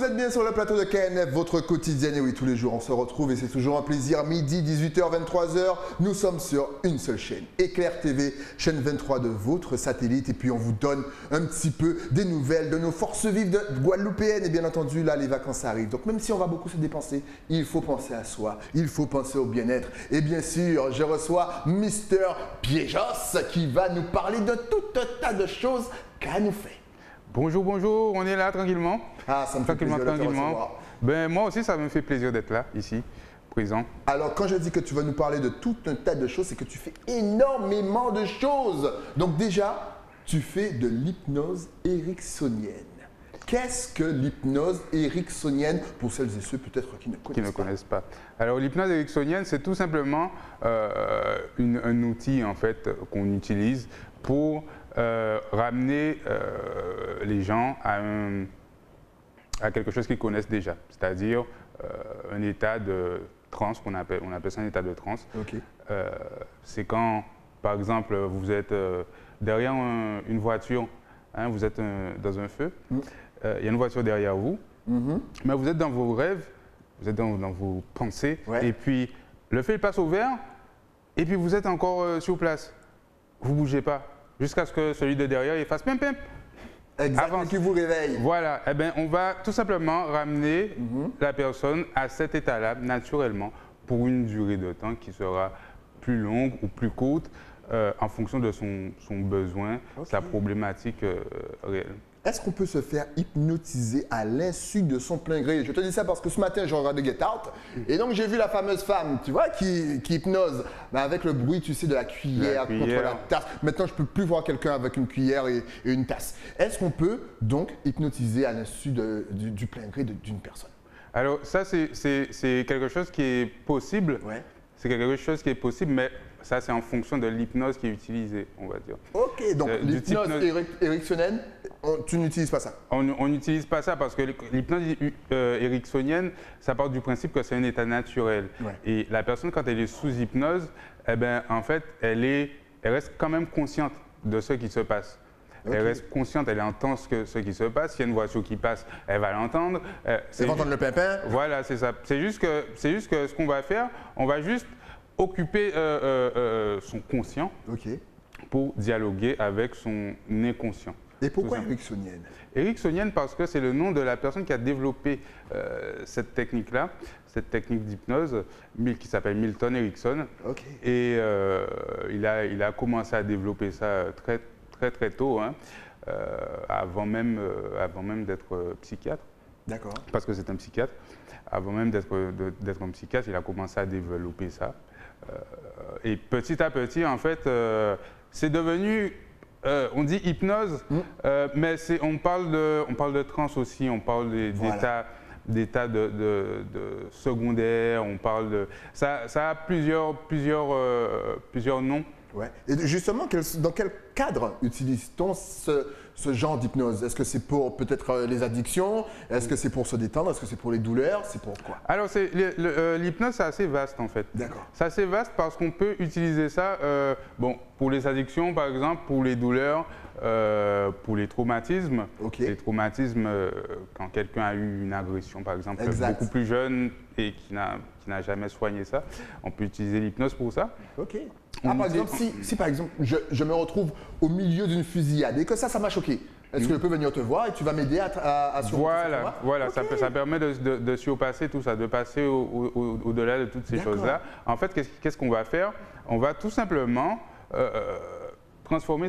êtes bien sur le plateau de KNF, votre quotidien. Et oui, tous les jours, on se retrouve et c'est toujours un plaisir. Midi, 18h, 23h, nous sommes sur une seule chaîne. Éclair TV, chaîne 23 de votre satellite. Et puis, on vous donne un petit peu des nouvelles de nos forces vives de guadeloupéennes. Et bien entendu, là, les vacances arrivent. Donc, même si on va beaucoup se dépenser, il faut penser à soi. Il faut penser au bien-être. Et bien sûr, je reçois Mister Piejos qui va nous parler de tout un tas de choses qu'à nous fait. Bonjour, bonjour, on est là tranquillement. Ah, ça me fait plaisir de te recevoir. Ben, moi aussi, ça me fait plaisir d'être là, ici, présent. Alors, quand je dis que tu vas nous parler de tout un tas de choses, c'est que tu fais énormément de choses. Donc déjà, tu fais de l'hypnose ericksonienne. Qu'est-ce que l'hypnose ericksonienne pour celles et ceux peut-être qui ne connaissent pas? Alors, l'hypnose ericksonienne, c'est tout simplement un outil en fait qu'on utilise pour ramener les gens à quelque chose qu'ils connaissent déjà, c'est-à-dire un état de transe, on appelle ça un état de transe. Okay. C'est quand, par exemple, vous êtes derrière une voiture, hein, vous êtes dans un feu, il y a une voiture derrière vous, mais vous êtes dans vos rêves, vous êtes dans vos pensées, et puis le feu il passe au vert, et puis vous êtes encore sur place, vous ne bougez pas, jusqu'à ce que celui de derrière il fasse pim pim. Exactement, qui vous réveille. Voilà, eh bien, on va tout simplement ramener la personne à cet état-là naturellement pour une durée de temps qui sera plus longue ou plus courte en fonction de son besoin, sa problématique réelle. Est-ce qu'on peut se faire hypnotiser à l'insu de son plein gré? Je te dis ça parce que ce matin, j'ai regardé Get Out et donc j'ai vu la fameuse femme, tu vois, qui hypnose avec le bruit, tu sais, de la cuillère contre la tasse. Maintenant, je ne peux plus voir quelqu'un avec une cuillère et une tasse. Est-ce qu'on peut donc hypnotiser à l'insu du plein gré d'une personne? Alors ça, c'est quelque chose qui est possible. Ouais. C'est quelque chose qui est possible, mais ça, c'est en fonction de l'hypnose qui est utilisée, on va dire. Ok, donc l'hypnose ericksonienne, tu n'utilises pas ça? On n'utilise pas ça parce que l'hypnose ericksonienne, ça part du principe que c'est un état naturel. Ouais. Et la personne, quand elle est sous hypnose, eh ben, en fait, elle reste quand même consciente de ce qui se passe. Okay. Elle reste consciente, elle entend ce qui se passe. S'il y a une voiture qui passe, elle va l'entendre. Elle va entendre le pimpin? Voilà, c'est ça. C'est juste que ce qu'on va faire, on va juste occuper son conscient pour dialoguer avec son inconscient. Et pourquoi ericksonienne? Ericksonienne parce que c'est le nom de la personne qui a développé cette technique-là, cette technique d'hypnose, qui s'appelle Milton Erickson. Okay. Et il a commencé à développer ça très tôt, hein, avant même d'être psychiatre. D'accord. Parce que c'est un psychiatre. Avant même d'être un psychiatre, il a commencé à développer ça. Et petit à petit, en fait, c'est devenu, on dit hypnose, mais on parle de transe aussi, on parle d'états de secondaire, on parle de… Ça a plusieurs noms. Ouais. Et justement, dans quel cadre utilise-t-on ce genre d'hypnose? Est-ce que c'est pour peut-être les addictions? Est-ce que c'est pour se détendre? Est-ce que c'est pour les douleurs? C'est pour quoi? Alors, l'hypnose, c'est assez vaste en fait. D'accord. C'est assez vaste parce qu'on peut utiliser ça pour les addictions, par exemple, pour les douleurs, pour les traumatismes. Okay. Les traumatismes, quand quelqu'un a eu une agression, par exemple, exact. Beaucoup plus jeune et qui n'a jamais soigné ça, on peut utiliser l'hypnose pour ça. Ok. Par exemple, si par exemple, je me retrouve au milieu d'une fusillade et que ça m'a choqué, est-ce que je peux venir te voir et tu vas m'aider à surpasser ça? Voilà, okay. ça permet de surpasser tout ça, de passer au-delà de toutes ces choses-là. En fait, qu'est-ce qu'on va faire? On va tout simplement transformer,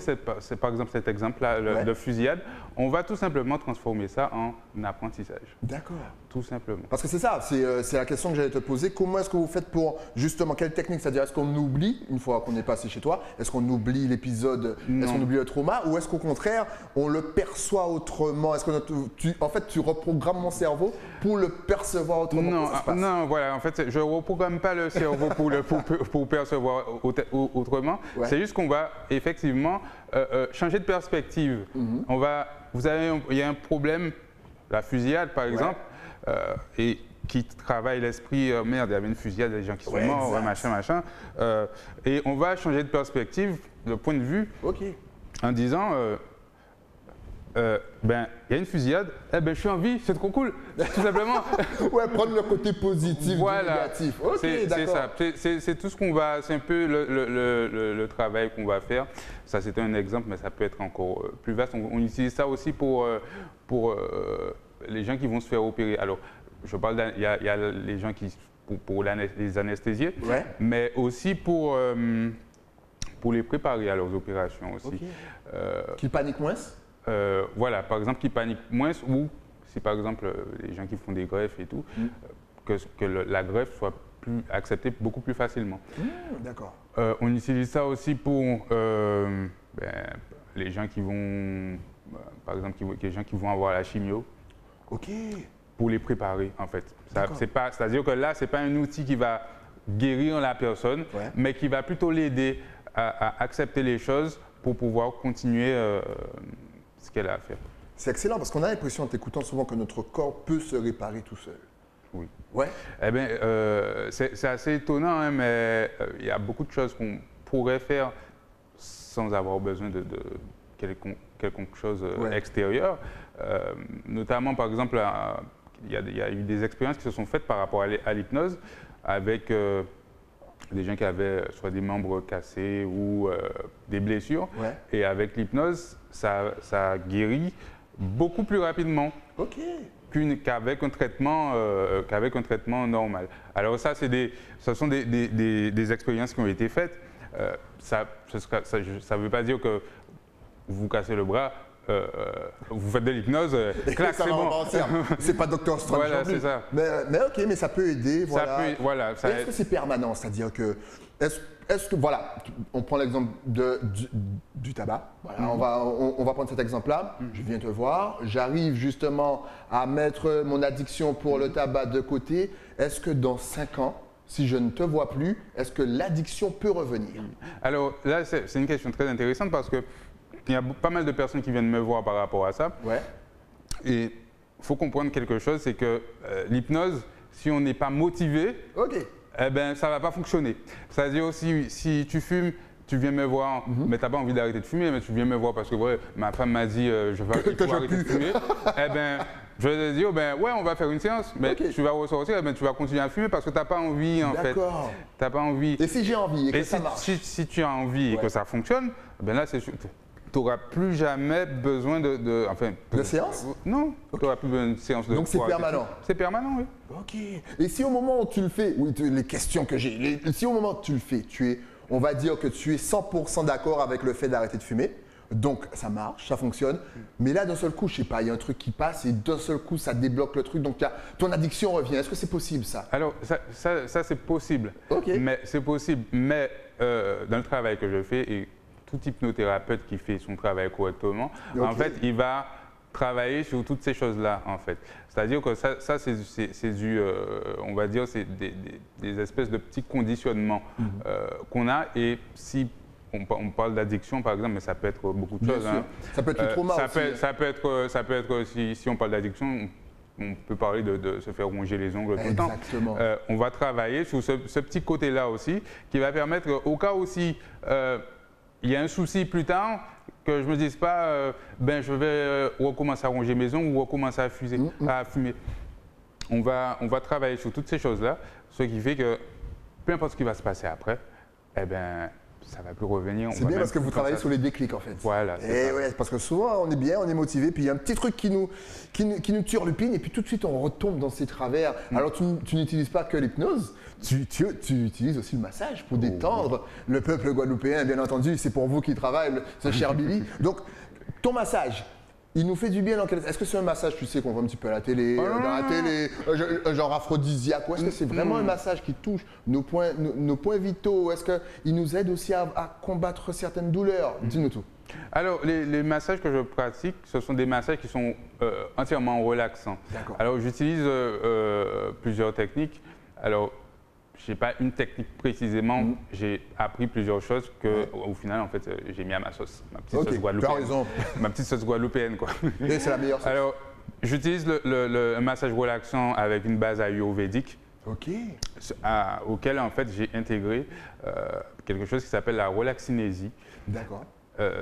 par exemple cet exemple-là de fusillade, on va tout simplement transformer ça en apprentissage. D'accord. Tout simplement. Parce que c'est ça, c'est la question que j'allais te poser. Comment est-ce que vous faites pour, justement, quelle technique? C'est-à-dire, est-ce qu'on oublie, une fois qu'on est passé chez toi, est-ce qu'on oublie l'épisode, est-ce qu'on oublie le trauma, ou est-ce qu'au contraire, on le perçoit autrement? Est-ce que en fait, tu reprogrammes mon cerveau pour le percevoir autrement? Non, voilà, en fait, je ne reprogramme pas le cerveau pour percevoir autrement. Ouais. C'est juste qu'on va effectivement changer de perspective. Il y a un problème, la fusillade par exemple, et qui travaille l'esprit, merde, il y avait une fusillade, des gens qui sont morts, machin. Et on va changer de perspective, de point de vue, en disant, ben, il y a une fusillade, eh ben, je suis en vie, c'est trop cool, tout simplement. Ouais, prendre le côté positif du négatif. Ok, c'est d'accord. ça, c'est tout ce qu'on va, c'est un peu le travail qu'on va faire. Ça, c'était un exemple, mais ça peut être encore plus vaste. On utilise ça aussi pour les gens qui vont se faire opérer. Alors, je parle, il y a les gens qui, pour les anesthésiés, Ouais. mais aussi pour les préparer à leurs opérations aussi. Ok. Qui paniquent moins? Voilà, par exemple, qui paniquent moins, ou si par exemple les gens qui font des greffes et tout, que la greffe soit acceptée beaucoup plus facilement. D'accord. On utilise ça aussi pour les gens qui vont, par exemple, les gens qui vont avoir la chimio, Ok. pour les préparer en fait. D'accord. C'est-à-dire que là, ce n'est pas un outil qui va guérir la personne, Ouais. mais qui va plutôt l'aider à accepter les choses pour pouvoir continuer ce qu'elle a à faire. C'est excellent parce qu'on a l'impression en t'écoutant souvent que notre corps peut se réparer tout seul. Oui. Ouais. Eh bien, c'est assez étonnant, hein, mais il y a beaucoup de choses qu'on pourrait faire sans avoir besoin de quelconque chose Ouais. extérieure. Notamment, par exemple, il y a eu des expériences qui se sont faites par rapport à l'hypnose avec des gens qui avaient soit des membres cassés ou des blessures. Ouais. Et avec l'hypnose, ça guérit beaucoup plus rapidement Ok. qu'avec un traitement normal. Alors ça, ce sont des expériences qui ont été faites. Ça ne veut pas dire que vous cassez le bras, vous faites de l'hypnose, clac, ça c'est va bon. repartir. C'est pas Dr. Strange. Voilà, non plus. c'est ça. Mais ok, mais ça peut aider. Voilà. Voilà, ça Est-ce que c'est permanent? C'est-à-dire que, est-ce que, voilà, on prend l'exemple du tabac. Voilà, on va prendre cet exemple-là. Je viens te voir. J'arrive justement à mettre mon addiction pour le tabac de côté. Est-ce que dans 5 ans, si je ne te vois plus, est-ce que l'addiction peut revenir? Alors là, c'est une question très intéressante parce que il y a pas mal de personnes qui viennent me voir par rapport à ça. Ouais. Et il faut comprendre quelque chose, c'est que l'hypnose, si on n'est pas motivé, Ok. eh ben, ça ne va pas fonctionner. C'est-à-dire aussi, si tu fumes, tu viens me voir, mais tu n'as pas envie d'arrêter de fumer, mais tu viens me voir parce que ouais, ma femme m'a dit il faut arrêter de fumer. Eh ben, je vais te dire, ouais, on va faire une séance, mais Ok. tu vas ressortir, eh ben, tu vas continuer à fumer parce que tu n'as pas envie en fait. D'accord. Tu n'as pas envie. Et si j'ai envie et que Et ça marche? si tu as envie et Ouais. que ça fonctionne, eh ben là, c'est sûr. Tu n'auras plus jamais besoin de séance? Non, tu n'auras plus besoin de séance. Donc c'est permanent? C'est permanent, oui. Ok. Et si au moment où tu le fais, oui, les questions que j'ai, si au moment où tu le fais, on va dire que tu es 100% d'accord avec le fait d'arrêter de fumer, donc ça marche, ça fonctionne, mais là d'un seul coup, je sais pas, il y a un truc qui passe et d'un seul coup ça débloque le truc, donc ton addiction revient. Est-ce que c'est possible ça? Alors, ça c'est possible. Ok. Mais c'est possible. Mais dans le travail que je fais, et tout hypnothérapeute qui fait son travail correctement, Ok. en fait, il va travailler sur toutes ces choses-là, en fait. C'est-à-dire que ça c'est du, on va dire, c'est des espèces de petits conditionnements qu'on a. Et si on parle d'addiction, par exemple, mais ça peut être beaucoup de Bien choses. sûr. Hein. Ça peut être le trauma aussi. Ça peut être si on parle d'addiction, on peut parler de se faire ronger les ongles tout le temps. Exactement. On va travailler sur ce petit côté-là aussi, qui va permettre, au cas où si il y a un souci plus tard, que je ne me dise pas, je vais recommencer à ronger mes ongles ou recommencer à fumer. On va travailler sur toutes ces choses-là, ce qui fait que peu importe ce qui va se passer après, eh ben, ça ne va plus revenir. C'est bien parce que vous travaillez sur les déclics en fait. Voilà, Et c'est ça. ouais, parce que souvent on est bien, on est motivé, puis il y a un petit truc qui nous turlupine et puis tout de suite on retombe dans ses travers. Alors tu n'utilises pas que l'hypnose, tu utilises aussi le massage pour détendre le peuple guadeloupéen, bien entendu, c'est pour vous qui travaillez, ce cher Billy. Donc ton massage, il nous fait du bien dans quel... Est-ce que c'est un massage, tu sais, qu'on voit un petit peu à la télé, un genre aphrodisiaque, ou est-ce que c'est vraiment un massage qui touche nos points vitaux? Est-ce qu'il nous aide aussi à combattre certaines douleurs? Dis-nous tout. Alors, les massages que je pratique, ce sont des massages qui sont entièrement relaxants. D'accord. Alors, j'utilise plusieurs techniques. Alors, je n'ai pas une technique précisément, j'ai appris plusieurs choses que, au final, en fait, j'ai mis à ma sauce, ma petite sauce guadeloupéenne. Tu as raison. Ma petite sauce guadeloupéenne, quoi. Et c'est la meilleure sauce. Alors, j'utilise un massage relaxant avec une base ayurvédique. Ok. Auquel, en fait, j'ai intégré quelque chose qui s'appelle la relaxinésie. D'accord.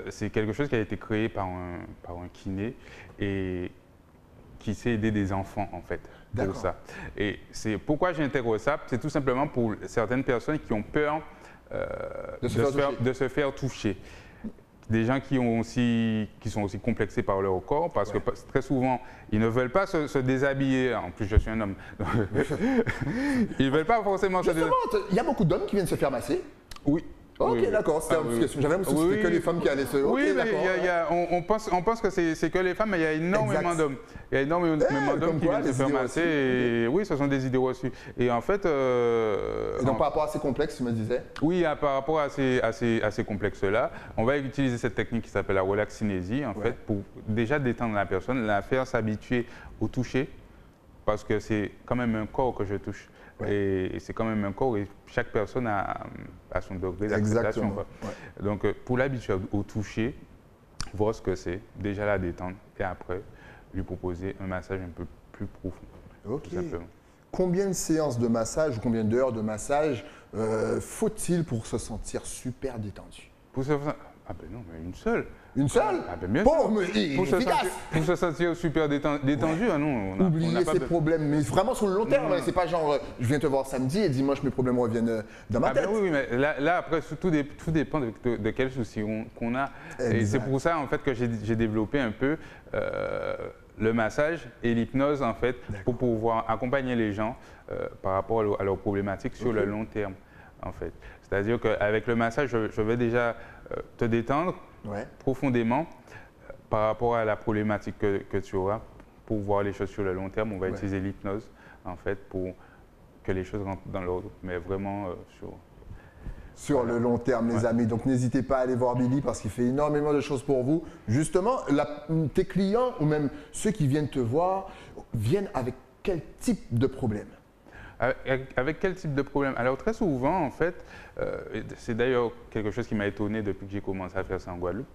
c'est quelque chose qui a été créé par un kiné et qui sait aider des enfants, en fait, pour ça. Et c'est pourquoi j'intègre ça, c'est tout simplement pour certaines personnes qui ont peur de se faire toucher. Des gens qui sont aussi complexés par leur corps, parce que très souvent, ils ne veulent pas se déshabiller. En plus, je suis un homme. Ils ne veulent pas forcément se déshabiller. Il y a beaucoup d'hommes qui viennent se faire masser. Oui. Ok, d'accord. J'avais l'impression que c'était que les femmes qui allaient se... Oui, on pense que c'est que les femmes, mais il y a énormément d'hommes. Il y a énormément d'hommes qui viennent se faire masser. Et oui, ce sont des idées reçues. Et en fait... et donc par rapport à ces complexes, tu me disais? Oui, par rapport à ces complexes-là, on va utiliser cette technique qui s'appelle la relaxinésie, en fait, pour déjà détendre la personne, la faire s'habituer au toucher, parce que c'est quand même un corps que je touche. Et c'est quand même un corps et chaque personne a son degré d'acceptation. Donc pour l'habituer au toucher, voir ce que c'est, déjà la détendre et après lui proposer un massage un peu plus profond. Ok. Tout simplement. Combien de séances de massage ou combien d'heures de massage faut-il pour se sentir super détendu? Ah ben non, mais une seule. Une seule? Ah ben bien sûr. Pour se sentir super détendu, ah non. Oublier ses problèmes, mais vraiment sur le long terme. C'est pas genre, je viens te voir samedi et dimanche mes problèmes reviennent dans ma tête. Ben oui, mais là après, tout dépend de quels soucis qu'on a. Exact. Et c'est pour ça, en fait, que j'ai développé un peu le massage et l'hypnose, en fait, pour pouvoir accompagner les gens par rapport à leurs problématiques sur le long terme, en fait. C'est-à-dire qu'avec le massage, je vais déjà te détendre profondément par rapport à la problématique que tu auras. Pour voir les choses sur le long terme, on va utiliser l'hypnose, en fait, pour que les choses rentrent dans l'ordre, mais vraiment sur le long terme, les amis. Donc, n'hésitez pas à aller voir Billy parce qu'il fait énormément de choses pour vous. Justement, tes clients ou même ceux qui viennent te voir viennent avec quel type de problème? Avec quel type de problème? Alors très souvent, en fait, c'est d'ailleurs quelque chose qui m'a étonné depuis que j'ai commencé à faire ça en Guadeloupe,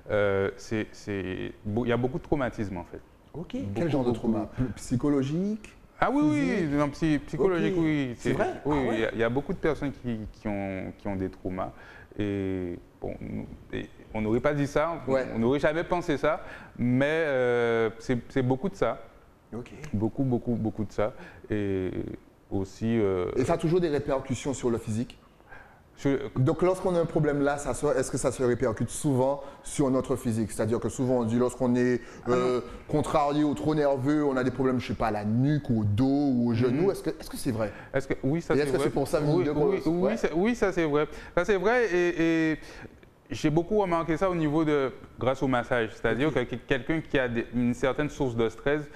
il y a beaucoup de traumatisme, en fait. Ok. Quel genre de trauma? Psychologique? Ah oui, non, psychologique, oui. C'est vrai? Oui, il y a beaucoup de personnes qui ont des traumas. Et bon, on n'aurait pas dit ça, on n'aurait jamais pensé ça, mais c'est beaucoup de ça. Ok. Beaucoup de ça. Et aussi... Et ça a toujours des répercussions sur le physique? Donc lorsqu'on a un problème là, est-ce que ça se répercute souvent sur notre physique? C'est-à-dire que souvent on dit lorsqu'on est contrarié ou trop nerveux, on a des problèmes, je ne sais pas, à la nuque, au dos ou au genou. Est-ce que c'est vrai? Oui, ça c'est vrai. Est-ce que c'est pour ça oui, ça c'est vrai. Ça c'est vrai et j'ai beaucoup remarqué ça grâce au massage. C'est-à-dire que quelqu'un qui a une certaine source de stress,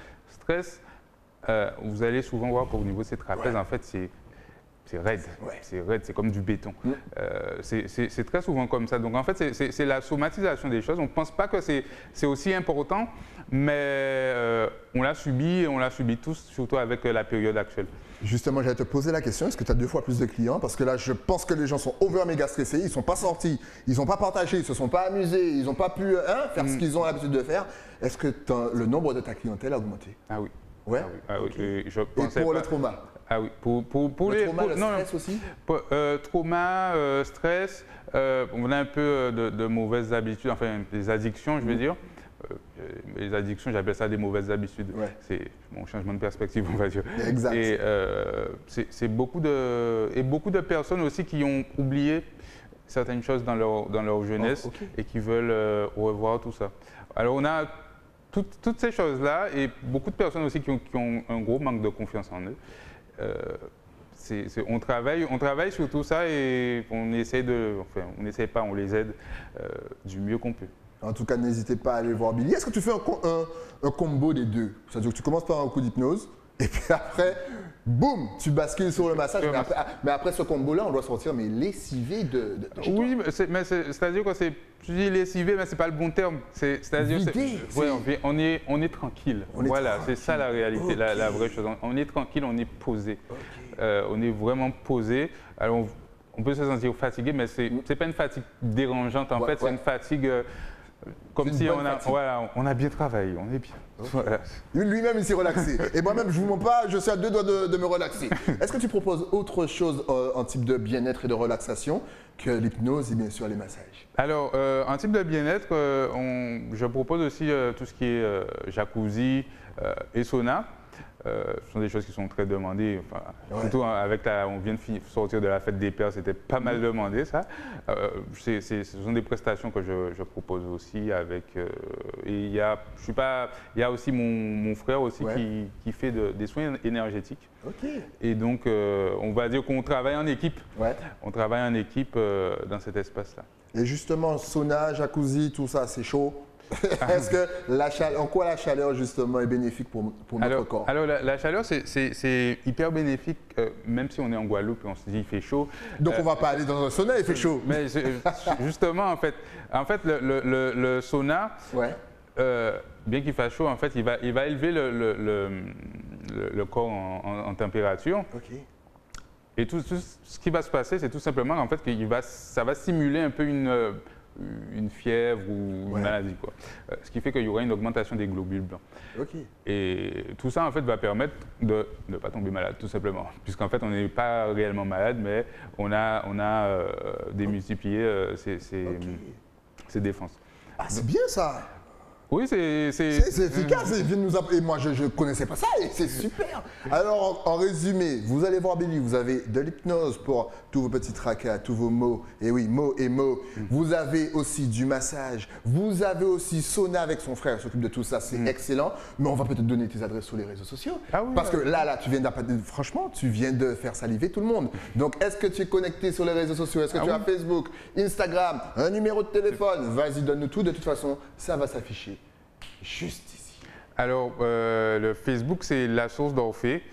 vous allez souvent voir qu'au niveau de ses trapèzes, en fait, c'est raide, c'est comme du béton. C'est très souvent comme ça. Donc en fait, c'est la somatisation des choses. On ne pense pas que c'est aussi important, mais on l'a subi tous, surtout avec la période actuelle. Justement, j'allais te poser la question, est-ce que tu as 2 fois plus de clients? Parce que là, je pense que les gens sont over méga stressés, ils ne sont pas sortis, ils n'ont pas partagé, ils ne se sont pas amusés, ils n'ont pas pu faire ce qu'ils ont l'habitude de faire. Est-ce que le nombre de ta clientèle a augmenté? Ah oui. Ouais? Ah oui. Et pour le trauma? Ah oui, pour le trauma, le stress aussi? Trauma, stress, on a un peu de mauvaises habitudes, enfin des addictions, je veux dire. Les addictions, j'appelle ça des mauvaises habitudes. C'est mon changement de perspective, on va dire. Exact. Et c'est beaucoup de personnes aussi qui ont oublié certaines choses dans leur jeunesse et qui veulent revoir tout ça. Alors on a toutes ces choses-là et beaucoup de personnes aussi qui ont un gros manque de confiance en eux. On travaille sur tout ça et on n'essaie pas, on les aide du mieux qu'on peut. En tout cas, n'hésitez pas à aller voir Billy. Est-ce que tu fais un combo des deux? C'est-à-dire que tu commences par un coup d'hypnose et puis après, boum, tu bascules sur le massage. Mais après ce combo-là, on doit sortir lessivé de chez toi. Oui, c'est-à-dire que tu dis lessivé, mais ce n'est pas le bon terme. C'est-à-dire on est tranquille. Voilà, c'est ça la réalité, la vraie chose. On est tranquille, on est posé. On est vraiment posé. Alors, on peut se sentir fatigué, mais ce n'est pas une fatigue dérangeante. En fait, c'est une fatigue Comme Une si bonne on a, fatigue. voilà, on a bien travaillé, on est bien. Voilà. Lui-même, il s'est relaxé. Et moi-même, je ne vous mens pas, je suis à deux doigts de me relaxer. Est-ce que tu proposes autre chose en type de bien-être et de relaxation que l'hypnose et bien sûr les massages? Alors, en type de bien-être, je propose aussi tout ce qui est jacuzzi et sauna. Ce sont des choses qui sont très demandées. Enfin, Ouais. surtout on vient de sortir de la fête des pères, c'était pas mal demandé ça. Ce sont des prestations que je propose aussi avec. Et il y a aussi mon frère aussi Ouais. qui fait des soins énergétiques. Ok. Et donc, on va dire qu'on travaille en équipe. Ouais. On travaille en équipe dans cet espace-là. Et justement, sauna, jacuzzi, tout ça, c'est chaud. Est-ce que en quoi la chaleur justement est bénéfique pour notre corps? Alors la chaleur, c'est hyper bénéfique, même si on est en Guadeloupe et on se dit il fait chaud. Donc on va pas aller dans un sauna, il fait chaud. Mais justement, en fait le sauna, Ouais. bien qu'il fasse chaud, en fait, il va élever le corps en température. Ok. Et tout ce qui va se passer, c'est tout simplement en fait ça va stimuler un peu une fièvre ou une maladie, quoi. Ce qui fait qu'il y aura une augmentation des globules blancs. Ok. Et tout ça, en fait, va permettre de ne pas tomber malade, tout simplement. Puisqu'en fait, on n'est pas réellement malade, mais on a démultiplié ses défenses. Ah, c'est bien ça. Oui, C'est efficace. Et moi, je ne connaissais pas ça et c'est super. Alors, en résumé, vous allez voir Billy, vous avez de l'hypnose pour tous vos petits tracas, tous vos mots. Et oui, mots et mots. Vous avez aussi du massage. Vous avez aussi sauna avec son frère, il s'occupe de tout ça. C'est excellent. Mais on va peut-être donner tes adresses sur les réseaux sociaux. Ah oui, Parce que là, franchement, tu viens de faire saliver tout le monde. Donc, est-ce que tu es connecté sur les réseaux sociaux? Est-ce que tu as Facebook, Instagram, un numéro de téléphone? Vas-y, donne-nous tout. De toute façon, ça va s'afficher juste ici. Alors, le Facebook, c'est la source d'Orphée,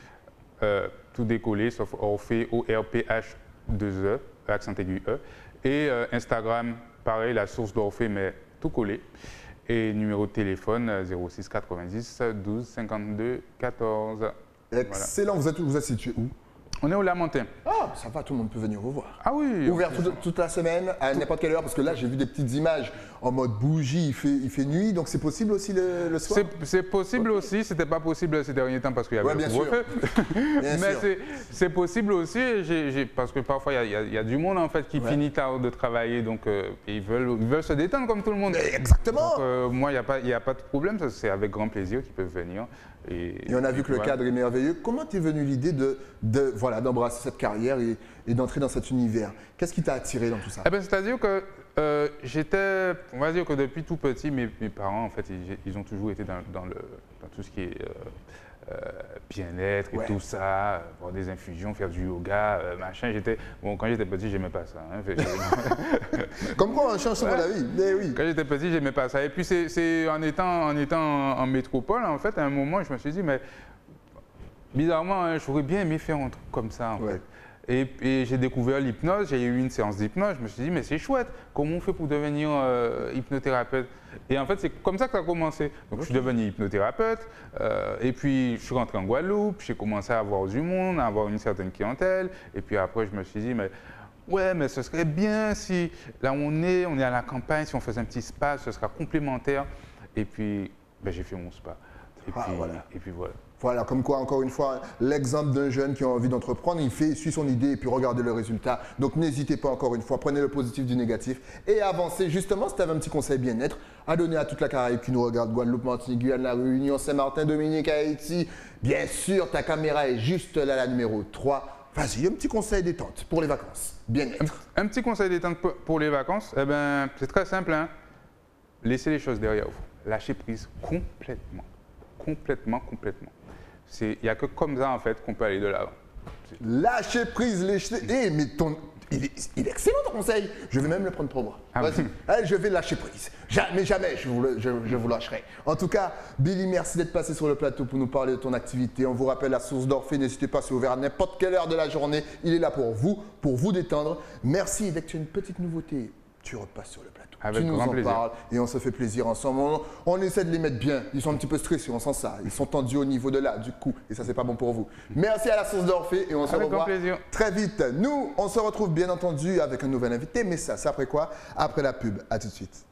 tout décollé, sauf Orphée, O-R-P-H-2-E, accent aigu E. Et Instagram, pareil, la source d'Orphée, mais tout collé. Et numéro de téléphone, 06 90 12 52 14. Excellent. Voilà. Vous êtes situé où? On est au Lamentin. Ah, ça va, tout le monde peut venir vous voir. Ah oui. Ouvert toute la semaine, à n'importe quelle heure, parce que là, j'ai vu des petites images en mode bougie, il fait nuit, donc c'est possible aussi le soir? C'est possible aussi, c'était pas possible ces derniers temps parce qu'il y avait bien le couvre-feu. Bien Mais sûr. c'est possible aussi, parce que parfois il y a du monde en fait qui finit tard de travailler, donc ils veulent se détendre comme tout le monde. Exactement. Donc, moi, il n'y a pas de problème, c'est avec grand plaisir qu'ils peuvent venir. Et on a vu que le cadre est merveilleux. Comment t'es venue l'idée d'embrasser cette carrière et d'entrer dans cet univers? Qu'est-ce qui t'a attiré dans tout ça? Eh ben, c'est-à-dire que on va dire que depuis tout petit, mes parents, en fait, ils ont toujours été dans tout ce qui est bien-être et tout ça, voir des infusions, faire du yoga, machin. Quand j'étais petit, j'aimais pas ça. Hein. Comme quoi, on change souvent la vie. Mais oui. Quand j'étais petit, j'aimais pas ça. Et puis, c'est en étant en métropole, en fait, à un moment, je me suis dit, mais bizarrement, hein, j'aurais bien aimé faire un truc comme ça, en fait. Et j'ai découvert l'hypnose, j'ai eu une séance d'hypnose, je me suis dit, mais c'est chouette, comment on fait pour devenir hypnothérapeute? Et en fait, c'est comme ça que ça a commencé. Donc, je suis devenu hypnothérapeute, et puis je suis rentré en Guadeloupe, j'ai commencé à voir du monde, à avoir une certaine clientèle, et puis après, je me suis dit, mais ouais, mais ce serait bien si, là où on est à la campagne, si on faisait un petit spa, ce sera complémentaire. Et puis, ben, j'ai fait mon spa. Et puis voilà. Voilà, comme quoi, encore une fois, l'exemple d'un jeune qui a envie d'entreprendre, il suit son idée et puis regardez le résultat. Donc n'hésitez pas, encore une fois, prenez le positif du négatif et avancez. Justement, si tu avais un petit conseil bien-être à donner à toute la Caraïbe qui nous regarde, Guadeloupe, Martinique, Guyane, La Réunion, Saint-Martin, Dominique, Haïti, bien sûr, ta caméra est juste là, la numéro 3. Vas-y, un petit conseil détente pour les vacances, bien-être. Un petit conseil détente pour les vacances, eh ben, c'est très simple, hein. Laissez les choses derrière vous, lâchez prise complètement. Il n'y a que comme ça, en fait, qu'on peut aller de l'avant. Lâcher prise, mais il est excellent ton conseil. Je vais même le prendre pour moi. Vas-y, allez, je vais lâcher prise. Jamais je vous lâcherai. En tout cas, Billy, merci d'être passé sur le plateau pour nous parler de ton activité. On vous rappelle la source d'Orphée. N'hésitez pas, c'est ouvert à n'importe quelle heure de la journée. Il est là pour vous détendre. Merci. Dès que tu as une petite nouveauté, tu repasses sur le plateau. Avec tu nous grand en plaisir. parles et on se fait plaisir ensemble. On essaie de les mettre bien. Ils sont un petit peu stressés, on sent ça. Ils sont tendus au niveau de là, du cou. Et ça, c'est pas bon pour vous. Merci à la source d'Orphée et on se revoit très vite. Nous, on se retrouve bien entendu avec un nouvel invité. Mais ça, c'est après quoi? Après la pub. À tout de suite.